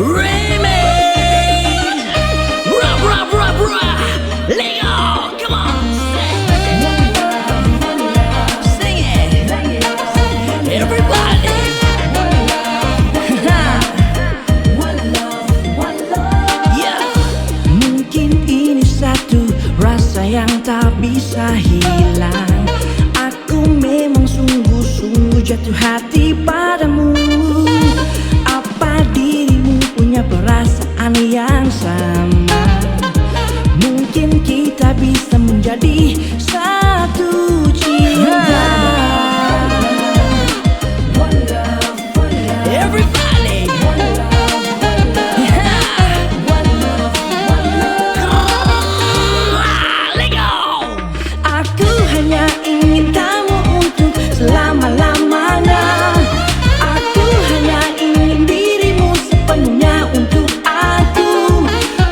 Remix. Bruh, bruh, bruh, bruh. Lego, come on. Sing it. Everybody. Yeah. Mungkin ini satu rasa yang tak bisa hilang. Aku memang sungguh-sungguh jatuh hati padamu. Apa dirimu punya perasaan yang sama? Mungkin kita bisa menjadi satu cinta. Everybody. Lego. Aku hanya ingin kamu untuk selama-lamanya. Aku hanya ingin dirimu sepenuhnya untuk aku.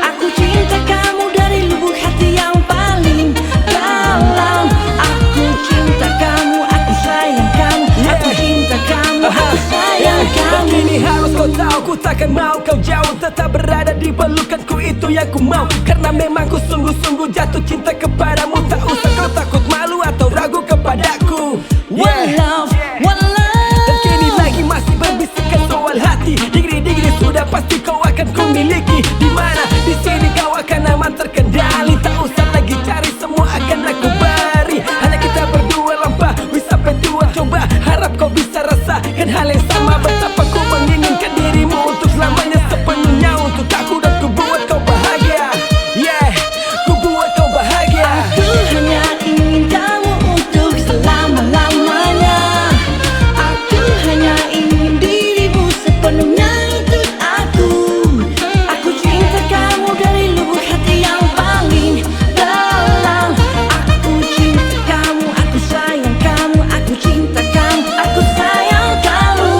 Aku cinta kamu dari lubuk hati yang paling dalam. Aku cinta kamu, aku sayang kamu. Aku cinta kamu, aku sayang kamu. Kini harus kau tahu, ku takkan mau kau jauh. Tetap berada di pelukanku, itu yang ku mau. Karena memang ku sungguh-sungguh jatuh cinta kepadamu. Tak usah kau takut malu atau ragu kepadaku. One love, one love. Dan kini lagi masih berbisikkan soal hati. Degree sudah pasti kau akan ku miliki. Dimana di sini kau akan aman terkendali. Tak usah lagi cari, semua akan aku beri. Hanya kita berdua lampah, sampai tua. Coba harap kau bisa rasakan hal yang sama. Betapa ku menginginkan dirimu untuk selamanya, sepenuhnya untuk aku. Dan ku buat kau bahagia. Yeah, ku buat kau bahagia. Aku hanya ingin kamu untuk selama-lamanya. Aku hanya ingin dirimu sepenuhnya untuk aku. Aku cinta kamu dari lubuk hati yang paling dalam. Aku cinta kamu, aku sayang kamu. Aku cinta kamu, aku sayang kamu.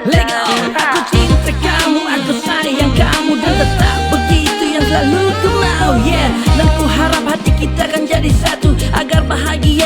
Lego. Aku cinta kamu, aku sayang kamu. Dan tetap begitu yang selalu ku mau, yeah. Dan ku harap hati kita akan jadi satu, agar bahagia